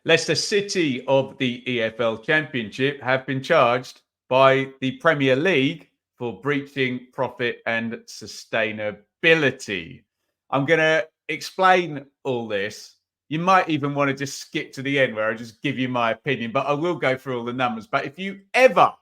Leicester City of the EFL Championship have been charged by the Premier League for breaching profit and sustainability. I'm going to explain all this. You might even want to just skip to the end where I just give you my opinion, but I will go through all the numbers. But if you ever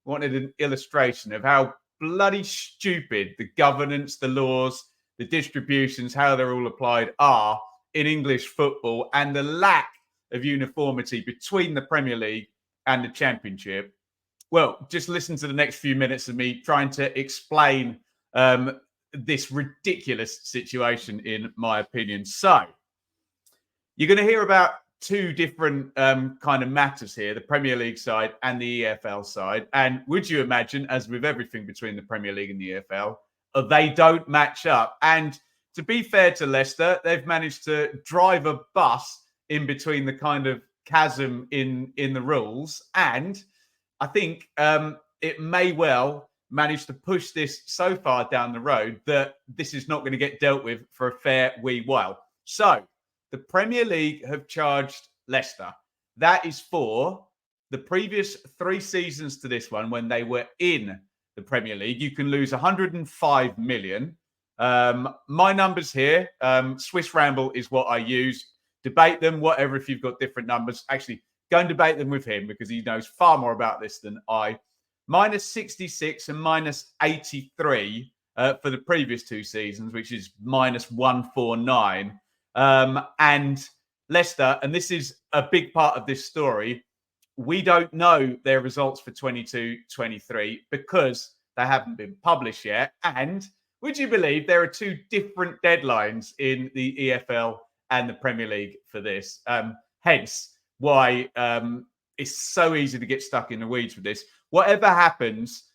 wanted an illustration of how bloody stupid the governance, the laws, the distributions, how they're all applied are in English football, and the lack of uniformity between the Premier League and the Championship, well, just listen to the next few minutes of me trying to explain this ridiculous situation, in my opinion. So, you're going to hear about two different kind of matters here, the Premier League side and the EFL side. And would you imagine, as with everything between the Premier League and the EFL, they don't match up. And to be fair to Leicester, they've managed to drive a bus in between the kind of chasm in the rules. And I think it may well manage to push this so far down the road that this is not going to get dealt with for a fair wee while. So the Premier League have charged Leicester. That is for the previous 3 seasons to this one when they were in the Premier League. You can lose 105 million. My numbers here, Swiss Ramble is what I use. Debate them, whatever, if you've got different numbers. Actually, go and debate them with him because he knows far more about this than I. Minus 66 and minus 83 for the previous 2 seasons, which is minus 149. And Leicester, and this is a big part of this story, we don't know their results for 22-23 because they haven't been published yet. And would you believe there are 2 different deadlines in the EFL and the Premier League for this? Hence why it's so easy to get stuck in the weeds with this. Whatever happens,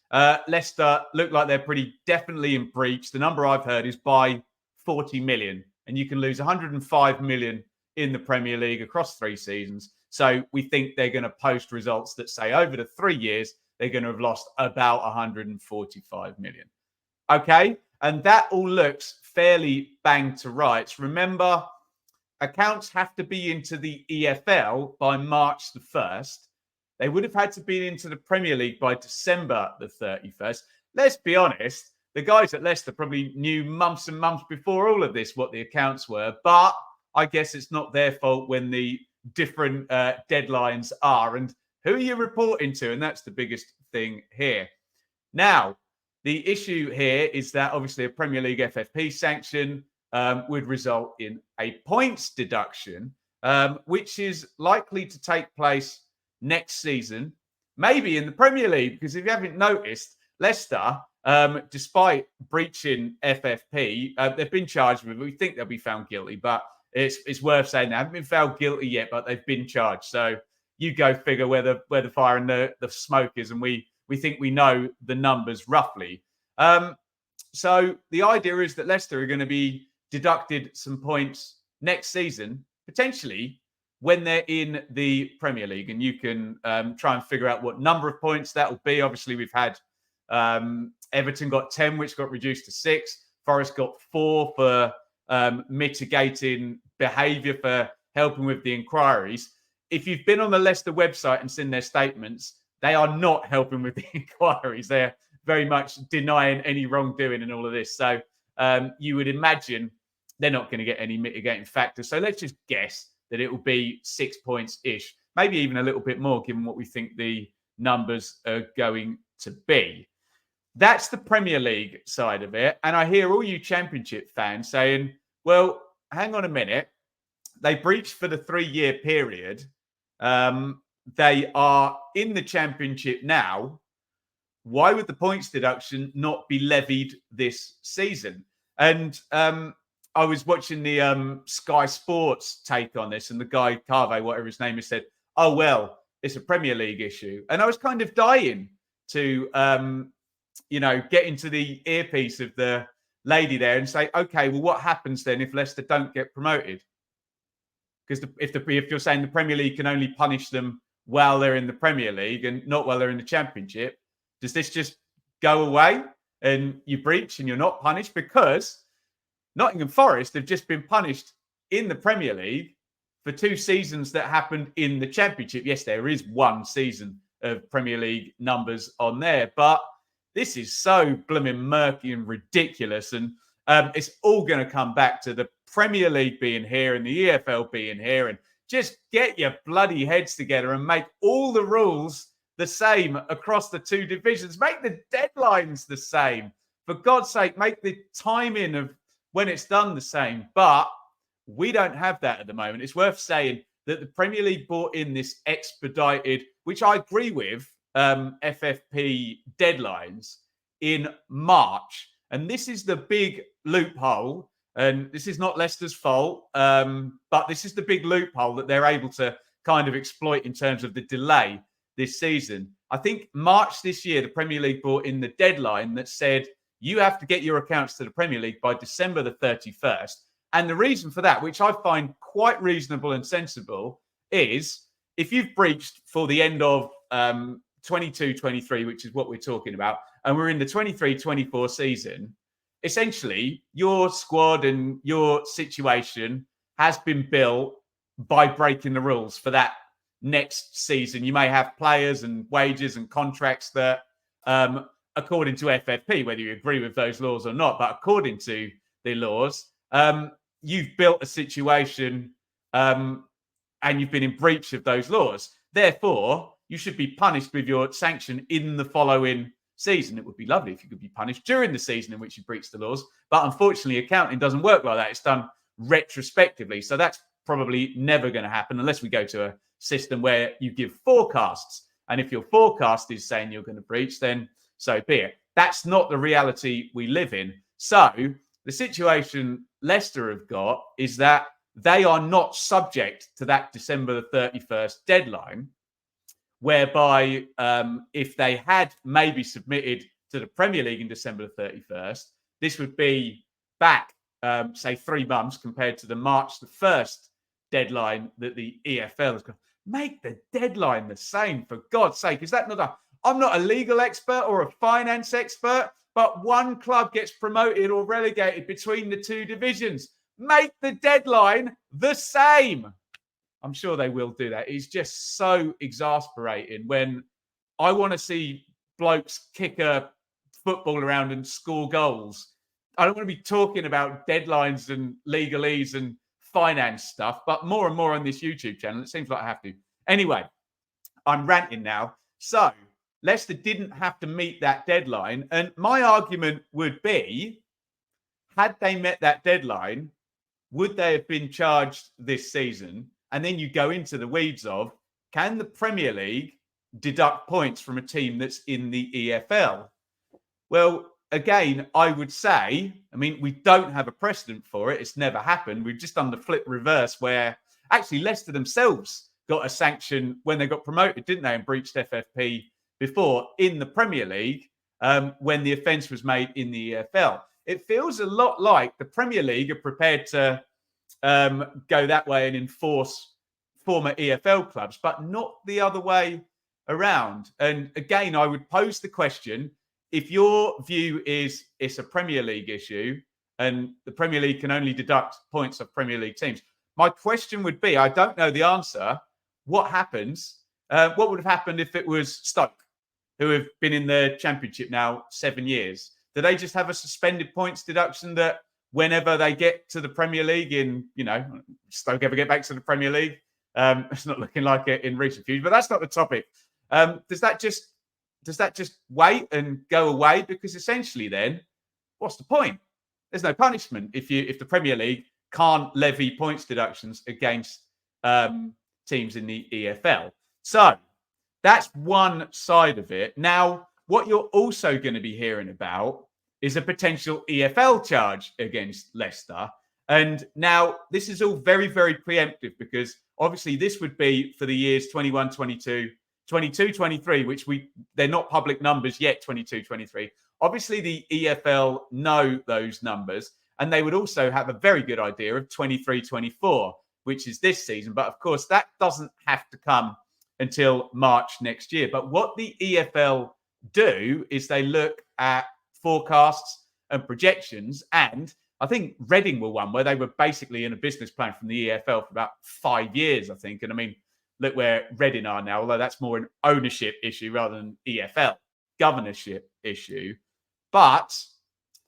Leicester look like they're pretty definitely in breach. The number I've heard is by 40 million. And you can lose 105 million in the Premier League across 3 seasons. So we think they're going to post results that say over the 3 years, they're going to have lost about 145 million. Okay. And that all looks fairly bang to rights. Remember, accounts have to be into the EFL by March the 1st. They would have had to be into the Premier League by December the 31st. Let's be honest. The guys at Leicester probably knew months and months before all of this what the accounts were, but I guess it's not their fault when the different deadlines are. And who are you reporting to? And that's the biggest thing here. Now, the issue here is that obviously a Premier League FFP sanction would result in a points deduction, which is likely to take place next season, maybe in the Premier League, because if you haven't noticed, Leicester, despite breaching FFP, they've been charged with. We think they'll be found guilty, but it's worth saying they haven't been found guilty yet, but they've been charged. So you go figure where the fire and the smoke is, and we think we know the numbers roughly. So the idea is that Leicester are going to be deducted some points next season, potentially when they're in the Premier League, and you can try and figure out what number of points that will be. Obviously, we've had Everton got 10, which got reduced to 6. Forest got 4 for mitigating behaviour, for helping with the inquiries. If you've been on the Leicester website and seen their statements, they are not helping with the inquiries. They're very much denying any wrongdoing and all of this. So you would imagine they're not going to get any mitigating factors. So let's just guess that it will be 6 points-ish, maybe even a little bit more, given what we think the numbers are going to be. That's the Premier League side of it. And I hear all you Championship fans saying, well, hang on a minute. They breached for the 3-year period. They are in the Championship now. Why would the points deduction not be levied this season? And I was watching the Sky Sports take on this, and the guy, Carve, whatever his name is, said, oh, well, it's a Premier League issue. And I was kind of dying to, get into the earpiece of the lady there and say, okay, well, what happens then if Leicester don't get promoted? Because if you're saying the Premier League can only punish them while they're in the Premier League and not while they're in the Championship, does this just go away and you breach and you're not punished? Because Nottingham Forest have just been punished in the Premier League for 2 seasons that happened in the Championship. Yes, there is 1 season of Premier League numbers on there, but this is so blooming murky and ridiculous. And it's all going to come back to the Premier League being here and the EFL being here. And just get your bloody heads together and make all the rules the same across the 2 divisions. Make the deadlines the same. For God's sake, make the timing of when it's done the same. But we don't have that at the moment. It's worth saying that the Premier League brought in this expedited, which I agree with, FFP deadlines in March. And this is the big loophole. And this is not Leicester's fault, but this is the big loophole that they're able to kind of exploit in terms of the delay this season. I think March this year, the Premier League brought in the deadline that said you have to get your accounts to the Premier League by December the 31st. And the reason for that, which I find quite reasonable and sensible, is if you've breached for the end of 22-23, which is what we're talking about, and we're in the 23-24 season, essentially your squad and your situation has been built by breaking the rules for that next season. You may have players and wages and contracts that, according to FFP, whether you agree with those laws or not, but according to the laws, you've built a situation and you've been in breach of those laws. Therefore, you should be punished with your sanction in the following season. It would be lovely if you could be punished during the season in which you breached the laws. But unfortunately, accounting doesn't work like that. It's done retrospectively. So that's probably never going to happen unless we go to a system where you give forecasts. And if your forecast is saying you're going to breach, then so be it. That's not the reality we live in. So the situation Leicester have got is that they are not subject to that December the 31st deadline, whereby if they had maybe submitted to the Premier League in December the 31st, this would be back, say, 3 months compared to the March the 1st deadline that the EFL has got. Make the deadline the same, for God's sake. Is that not a... I'm not a legal expert or a finance expert, but 1 club gets promoted or relegated between the 2 divisions. Make the deadline the same. I'm sure they will do that. It's just so exasperating when I want to see blokes kick a football around and score goals. I don't want to be talking about deadlines and legalese and finance stuff, but more and more on this YouTube channel. It seems like I have to. Anyway, I'm ranting now. So Leicester didn't have to meet that deadline. And my argument would be, had they met that deadline, would they have been charged this season? And then you go into the weeds of, can the Premier League deduct points from a team that's in the EFL? Well, again, I would say, I mean, we don't have a precedent for it. It's never happened. We've just done the flip reverse where actually Leicester themselves got a sanction when they got promoted, didn't they? And breached FFP before in the Premier League when the offence was made in the EFL. It feels a lot like the Premier League are prepared to go that way and enforce former EFL clubs, but not the other way around. And again, I would pose the question, if your view is it's a Premier League issue and the Premier League can only deduct points of Premier League teams, my question would be, I don't know the answer, what happens? What would have happened if it was Stoke, who have been in the Championship now 7 years? Do they just have a suspended points deduction that whenever they get to the Premier League in, Stoke ever get back to the Premier League? It's not looking like it in recent future, but that's not the topic. Does that just wait and go away? Because essentially then, what's the point? There's no punishment if the Premier League can't levy points deductions against teams in the EFL. So that's one side of it. Now, what you're also going to be hearing about is a potential EFL charge against Leicester. And now this is all very, very preemptive because obviously this would be for the years 21, 22, 22, 23, which they're not public numbers yet, 22, 23. Obviously the EFL know those numbers and they would also have a very good idea of 23, 24, which is this season. But of course, that doesn't have to come until March next year. But what the EFL do is they look at forecasts and projections, and I think Reading were one where they were basically in a business plan from the EFL for about 5 years, I think. And I mean, look where Reading are now, although that's more an ownership issue rather than EFL governorship issue. But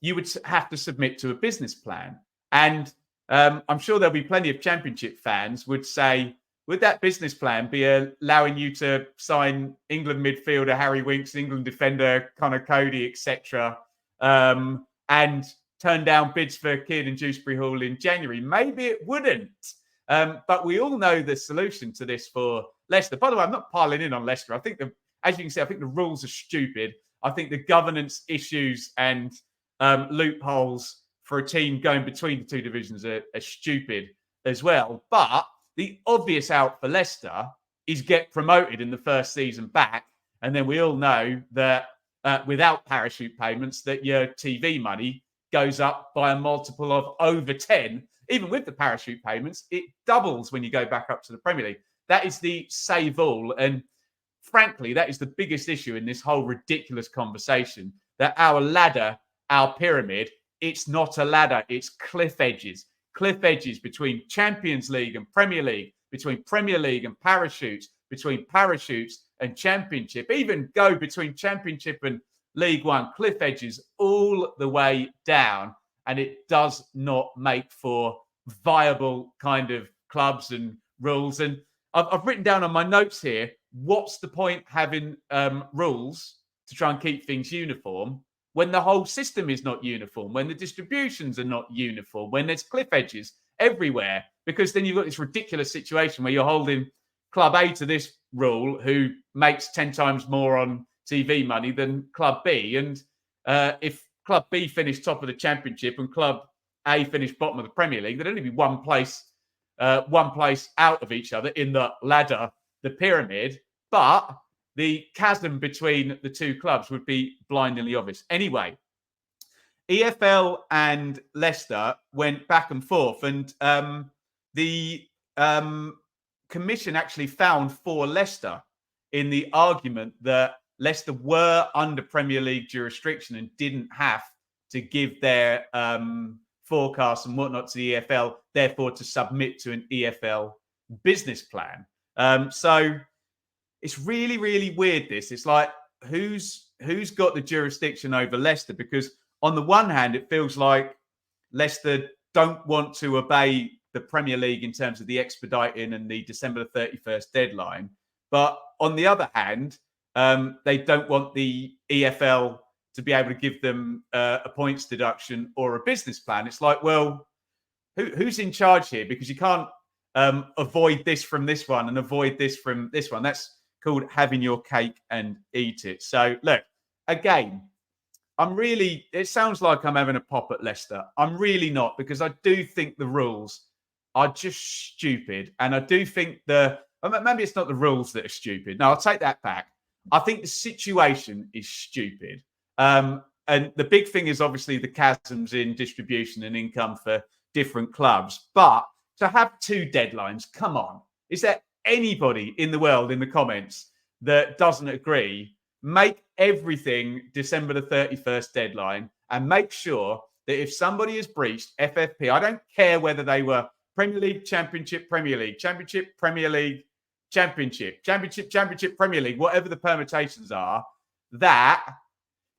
you would have to submit to a business plan. And I'm sure there'll be plenty of Championship fans would say, would that business plan be allowing you to sign England midfielder Harry Winks, England defender Connor Cody, etc., and turn down bids for Kidd and Dewsbury Hall in January? Maybe it wouldn't. But we all know the solution to this for Leicester. By the way, I'm not piling in on Leicester. I think, as you can see, I think the rules are stupid. I think the governance issues and loopholes for a team going between the two divisions are stupid as well. But the obvious out for Leicester is get promoted in the first season back. And then we all know that without parachute payments, that your TV money goes up by a multiple of over 10. Even with the parachute payments, it doubles when you go back up to the Premier League. That is the save all. And frankly, that is the biggest issue in this whole ridiculous conversation, that our ladder, our pyramid, it's not a ladder, it's cliff edges. Cliff edges between Champions League and Premier League, between Premier League and parachutes, between parachutes and Championship, even go between Championship and League One. Cliff edges all the way down. And it does not make for viable kind of clubs and rules. And I've written down on my notes here, what's the point having rules to try and keep things uniform when the whole system is not uniform, when the distributions are not uniform, when there's cliff edges everywhere? Because then you've got this ridiculous situation where you're holding Club A to this rule, who makes 10 times more on TV money than Club B. And if Club B finished top of the Championship and Club A finished bottom of the Premier League, there'd only be one place out of each other in the ladder, the pyramid. But the chasm between the two clubs would be blindingly obvious. Anyway, EFL and Leicester went back and forth, and the commission actually found for Leicester in the argument that Leicester were under Premier League jurisdiction and didn't have to give their forecasts and whatnot to the EFL, therefore to submit to an EFL business plan. So it's really, really weird, this. It's like, who's got the jurisdiction over Leicester? Because on the one hand, it feels like Leicester don't want to obey the Premier League in terms of the expediting and the December the 31st deadline. But on the other hand, they don't want the EFL to be able to give them a points deduction or a business plan. It's like, well, who's in charge here? Because you can't avoid this from this one and avoid this from this one. That's called having your cake and eat it. So look, again, it sounds like I'm having a pop at Leicester. I'm really not, because I do think the rules are just stupid. And I do think maybe it's not the rules that are stupid. No, I'll take that back. I think the situation is stupid. And the big thing is obviously the chasms in distribution and income for different clubs. But to have two deadlines, come on. Is there anybody in the world in the comments that doesn't agree? Make everything December the 31st deadline, and make sure that if somebody has breached FFP, I don't care whether they were Premier League, Championship, Premier League, Championship, Premier League, Championship, Premier League, whatever the permutations are, that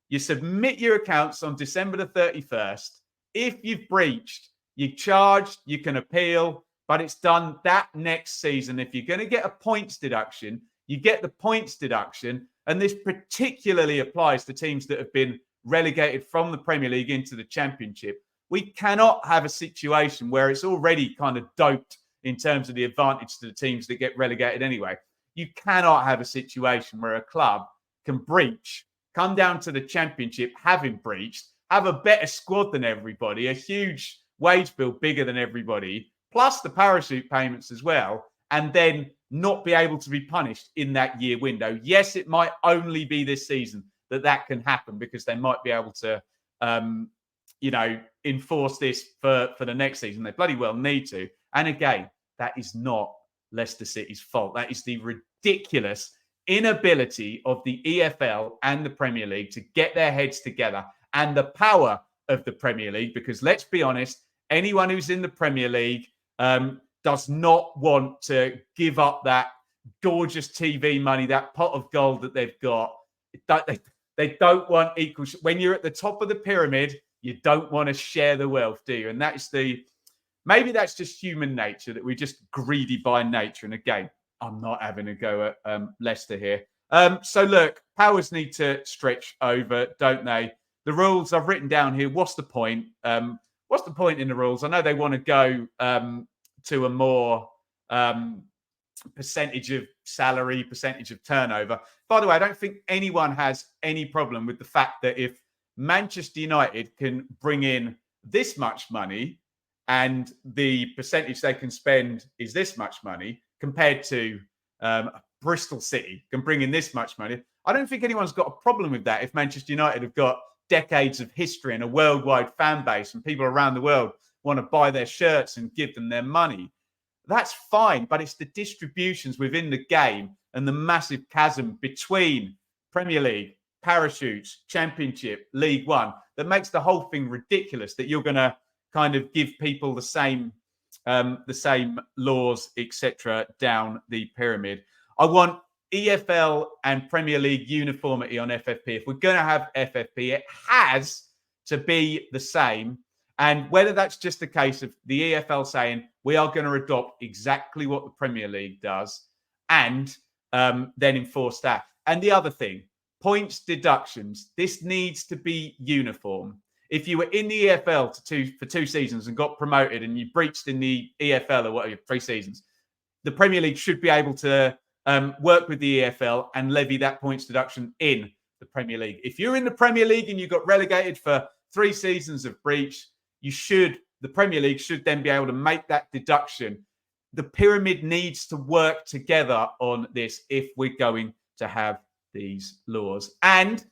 you submit your accounts on December the 31st. If you've breached, you're charged, you can appeal, but it's done that next season. If you're going to get a points deduction, you get the points deduction. And this particularly applies to teams that have been relegated from the Premier League into the Championship. We cannot have a situation where it's already kind of doped in terms of the advantage to the teams that get relegated anyway. You cannot have a situation where a club can breach, come down to the Championship, having breached, have a better squad than everybody, a huge wage bill bigger than everybody, plus the parachute payments as well, and then not be able to be punished in that year window. Yes, it might only be this season that can happen, because they might be able to, enforce this for the next season. They bloody well need to. And again, that is not Leicester City's fault. That is the ridiculous inability of the EFL and the Premier League to get their heads together, and the power of the Premier League, because let's be honest, anyone who's in the Premier League does not want to give up that gorgeous TV money, that pot of gold that they've got. They don't want equal. When you're at the top of the pyramid, you don't want to share the wealth, do you? And maybe that's just human nature, that we're just greedy by nature. And again, I'm not having a go at Leicester here. So look, powers need to stretch over, don't they? The rules I've written down here. What's the point? What's the point in the rules? I know they want to go to a more percentage of salary, percentage of turnover. By the way, I don't think anyone has any problem with the fact that if Manchester United can bring in this much money and the percentage they can spend is this much money, compared to Bristol City can bring in this much money, I don't think anyone's got a problem with that if Manchester United have got decades of history and a worldwide fan base and people around the world want to buy their shirts and give them their money. That's fine, but it's the distributions within the game and the massive chasm between Premier League, Parachutes, Championship, League One that makes the whole thing ridiculous, that you're going to kind of give people the same laws, etc., down the pyramid. I want EFL and Premier League uniformity on FFP. If we're going to have FFP, it has to be the same. And whether that's just a case of the EFL saying we are going to adopt exactly what the Premier League does and then enforce that. And the other thing, points deductions. This needs to be uniform. If you were in the EFL for 2 seasons and got promoted and you breached in the EFL or whatever, 3 seasons, the Premier League should be able to work with the EFL and levy that points deduction in the Premier League. If you're in the Premier League and you got relegated for 3 seasons of breach, the Premier League should then be able to make that deduction. The pyramid needs to work together on this if we're going to have these laws. And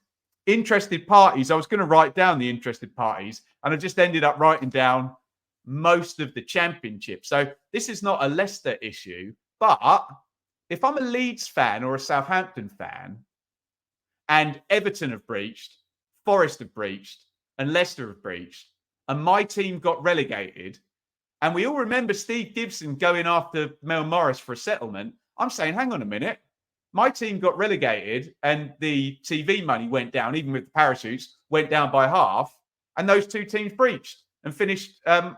interested parties, I was going to write down the interested parties, and I just ended up writing down most of the Championship. So this is not a Leicester issue, but if I'm a Leeds fan or a Southampton fan and Everton have breached, Forest have breached, and Leicester have breached, and my team got relegated, and we all remember Steve Gibson going after Mel Morris for a settlement, I'm saying, hang on a minute. My team got relegated and the TV money went down, even with the Parachutes, went down by half, and those 2 teams breached and finished. I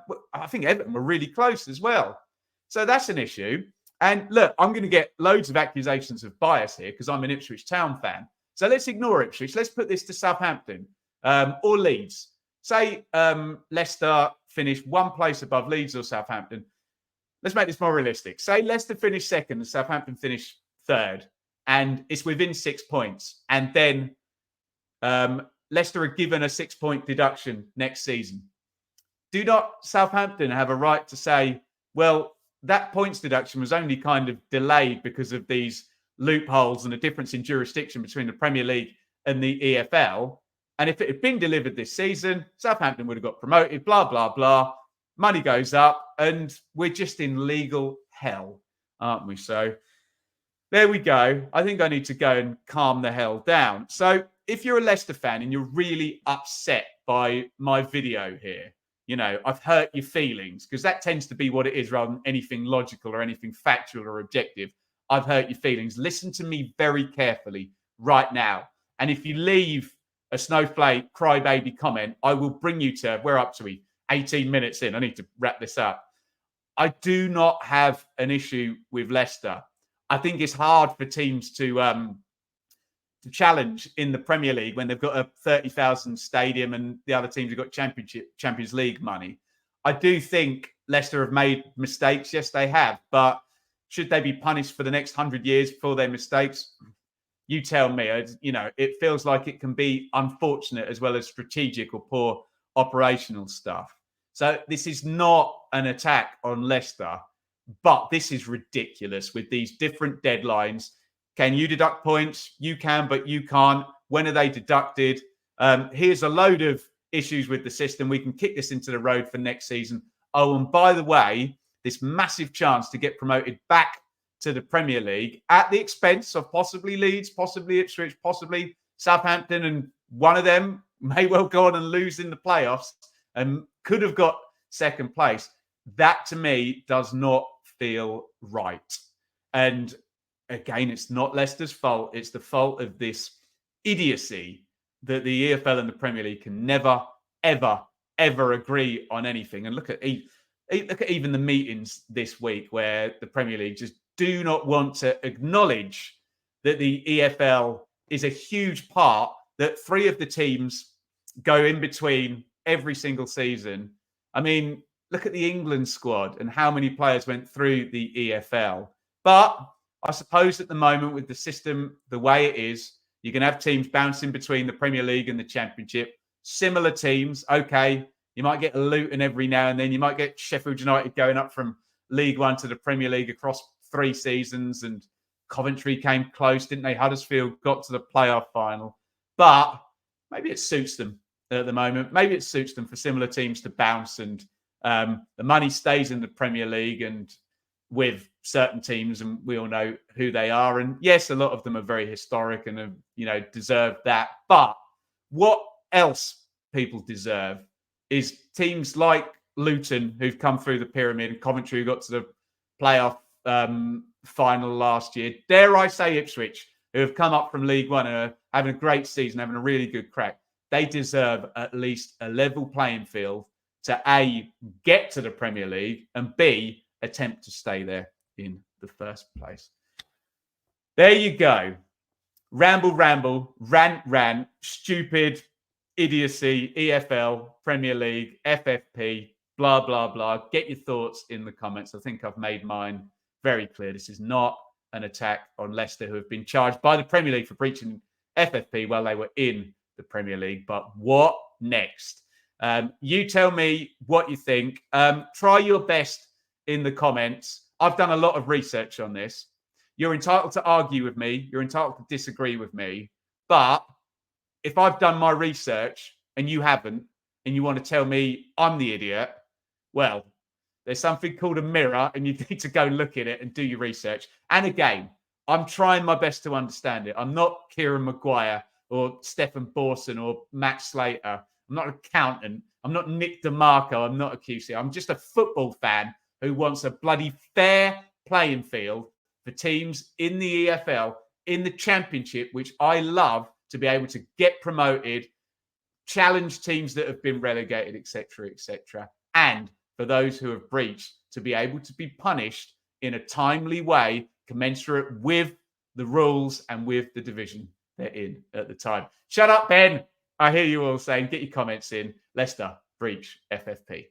think Everton were really close as well. So that's an issue. And look, I'm going to get loads of accusations of bias here because I'm an Ipswich Town fan. So let's ignore Ipswich. Let's put this to Southampton or Leeds. Say Leicester finish 1 place above Leeds or Southampton. Let's make this more realistic. Say Leicester finish 2nd and Southampton finish 3rd, and it's within 6 points. And then Leicester are given a 6-point deduction next season. Do not Southampton have a right to say, well, that points deduction was only kind of delayed because of these loopholes and a difference in jurisdiction between the Premier League and the EFL? And if it had been delivered this season, Southampton would have got promoted, blah, blah, blah. Money goes up, and we're just in legal hell, aren't we? So there we go. I think I need to go and calm the hell down. So if you're a Leicester fan and you're really upset by my video here, I've hurt your feelings, because that tends to be what it is rather than anything logical or anything factual or objective. I've hurt your feelings. Listen to me very carefully right now. And if you leave a snowflake crybaby comment, I will bring you to, we're up to 18 minutes in. I need to wrap this up. I do not have an issue with Leicester. I think it's hard for teams to challenge in the Premier League when they've got a 30,000 stadium and the other teams have got Champions League money. I do think Leicester have made mistakes. Yes, they have. But should they be punished for the next 100 years for their mistakes? You tell me. It feels like it can be unfortunate as well as strategic or poor operational stuff. So this is not an attack on Leicester, but this is ridiculous with these different deadlines. Can you deduct points? You can, but you can't. When are they deducted? Here's a load of issues with the system. We can kick this into the road for next season. Oh, and by the way, this massive chance to get promoted back to the Premier League at the expense of possibly Leeds, possibly Ipswich, possibly Southampton, and one of them may well go on and lose in the playoffs and could have got second place. That to me does not feel right. And again, it's not Leicester's fault. It's the fault of this idiocy that the EFL and the Premier League can never, ever, ever agree on anything. And look at even the meetings this week where the Premier League just do not want to acknowledge that the EFL is a huge part, that 3 of the teams go in between every single season. I mean, look at the England squad and how many players went through the EFL. But I suppose at the moment, with the system the way it is, you can have teams bouncing between the Premier League and the Championship. Similar teams, okay. You might get Luton every now and then. You might get Sheffield United going up from League One to the Premier League across 3 seasons. And Coventry came close, didn't they? Huddersfield got to the playoff final. But maybe it suits them at the moment. Maybe it suits them for similar teams to bounce, and the money stays in the Premier League and with certain teams, and we all know who they are. And yes, a lot of them are very historic and have, deserved that. But what else people deserve is teams like Luton, who've come through the pyramid, and Coventry, who got to the playoff final last year. Dare I say Ipswich, who have come up from League One and are having a great season, having a really good crack. They deserve at least a level playing field to A, get to the Premier League, and B, attempt to stay there in the first place. There you go. Ramble, rant, stupid, idiocy, EFL, Premier League, FFP, blah, blah, blah. Get your thoughts in the comments. I think I've made mine very clear. This is not an attack on Leicester, who have been charged by the Premier League for breaching FFP while they were in the Premier League. But what next? You tell me what you think. Try your best in the comments. I've done a lot of research on this. You're entitled to argue with me. You're entitled to disagree with me. But if I've done my research and you haven't, and you want to tell me I'm the idiot, well, there's something called a mirror, and you need to go look at it and do your research. And again, I'm trying my best to understand it. I'm not Kieran Maguire or Stefan Borson or Matt Slater. I'm not an accountant. I'm not Nick DeMarco. I'm not a QC. I'm just a football fan who wants a bloody fair playing field for teams in the EFL, in the Championship, which I love, to be able to get promoted, challenge teams that have been relegated, etc., etc. And for those who have breached, to be able to be punished in a timely way, commensurate with the rules and with the division they're in at the time. Shut up, Ben. I hear you all saying, get your comments in. Leicester breach FFP.